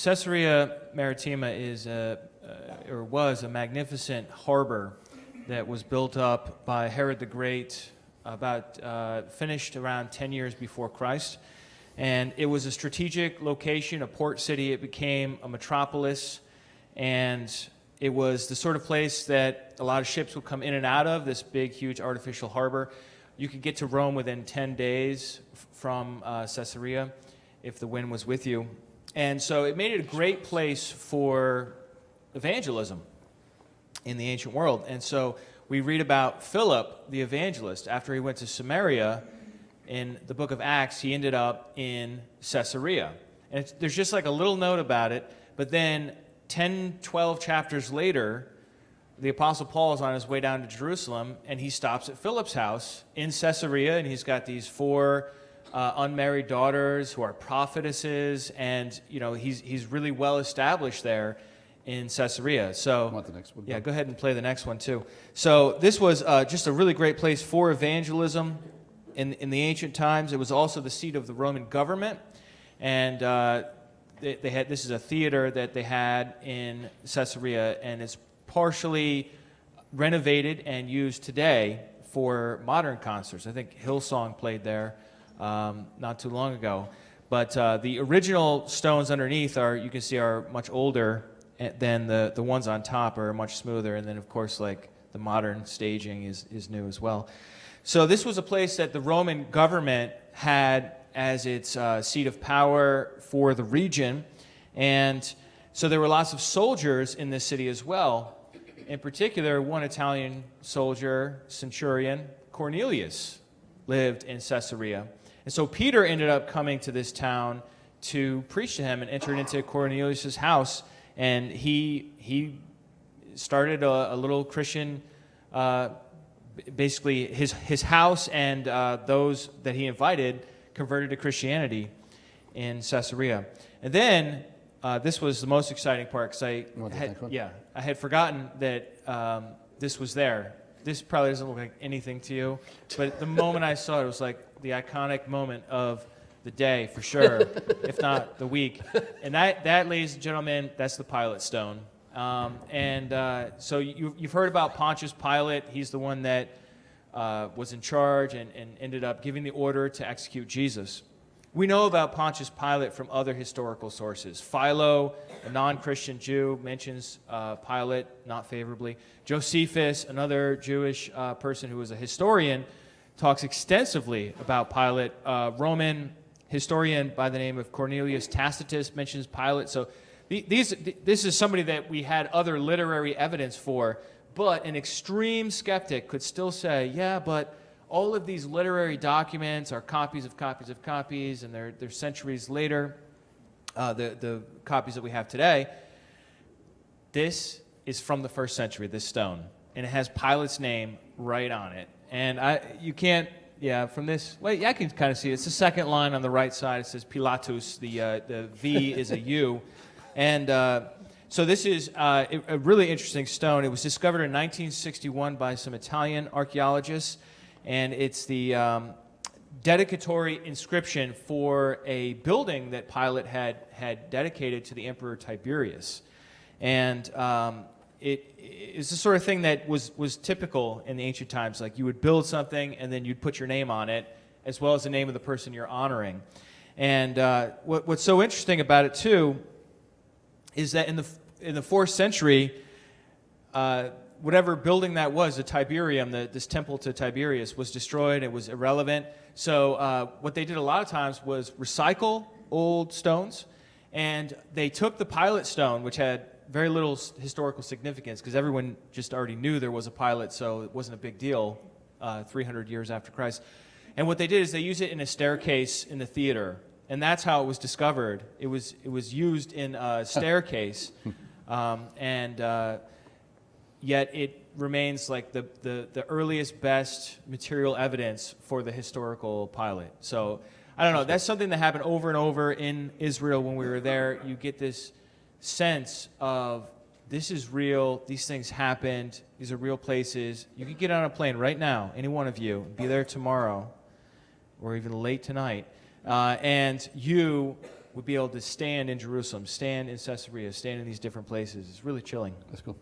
Caesarea Maritima was a magnificent harbor that was built up by Herod the Great, finished around 10 years before Christ. And it was a strategic location, a port city. It became a metropolis, and it was the sort of place that a lot of ships would come in and out of, this big, huge artificial harbor. You could get to Rome within 10 days from Caesarea if the wind was with you. And so it made it a great place for evangelism in the ancient world. And so we read about Philip, the evangelist. After he went to Samaria, in the book of Acts, he ended up in Caesarea. And there's just like a little note about it, but then 10, 12 chapters later, the Apostle Paul is on his way down to Jerusalem, and he stops at Philip's house in Caesarea, and he's got these 4 unmarried daughters who are prophetesses, and he's really well established there in Caesarea. So, I want the next one. Yeah, go ahead and play the next one too. So this was just a really great place for evangelism in the ancient times. It was also the seat of the Roman government, and they had, this is a theater that they had in Caesarea, and it's partially renovated and used today for modern concerts. I think Hillsong played there not too long ago. But the original stones underneath you can see are much older than the ones on top are much smoother. And then, of course, like the modern staging is new as well. So this was a place that the Roman government had as its seat of power for the region. And so there were lots of soldiers in this city as well. In particular, one Italian soldier, centurion, Cornelius, lived in Caesarea. And so Peter ended up coming to this town to preach to him and entered into Cornelius' house. And he started a little Christian, basically his house and those that he invited converted to Christianity in Caesarea. And then this was the most exciting part because I had forgotten that this was there. This probably doesn't look like anything to you, but the moment I saw it, it was like the iconic moment of the day for sure, if not the week. And that, ladies and gentlemen, that's the Pilate stone. So you've heard about Pontius Pilate. He's the one that was in charge and ended up giving the order to execute Jesus. We know about Pontius Pilate from other historical sources. Philo, a non-Christian Jew, mentions Pilate not favorably. Josephus, another Jewish person who was a historian, talks extensively about Pilate. Roman historian by the name of Cornelius Tacitus mentions Pilate. So this is somebody that we had other literary evidence for, but an extreme skeptic could still say, yeah, but all of these literary documents are copies of copies of copies, and they're centuries later, the copies that we have today. This is from the 1st century, this stone, and it has Pilate's name right on it. And you can't, from this, I can kind of see it. It's the second line on the right side. It says Pilatus. The V is a U. And so this is a really interesting stone. It was discovered in 1961 by some Italian archaeologists, and it's the dedicatory inscription for a building that Pilate had dedicated to the Emperor Tiberius. And it is the sort of thing that was typical in the ancient times. Like you would build something, and then you'd put your name on it, as well as the name of the person you're honoring. And what's so interesting about it, too, is that in the 4th century, whatever building that was, the Tiberium, this temple to Tiberius, was destroyed. It was irrelevant. So what they did a lot of times was recycle old stones, and they took the Pilate stone, which had very little historical significance because everyone just already knew there was a Pilate, so it wasn't a big deal 300 years after Christ. And what they did is they used it in a staircase in the theater, and that's how it was discovered. It was used in a staircase, yet it remains like the earliest, best material evidence for the historical Pilate. So I don't know. That's something that happened over and over in Israel when we were there. You get this sense of this is real. These things happened. These are real places. You could get on a plane right now, any one of you, be there tomorrow or even late tonight, and you would be able to stand in Jerusalem, stand in Caesarea, stand in these different places. It's really chilling. That's cool.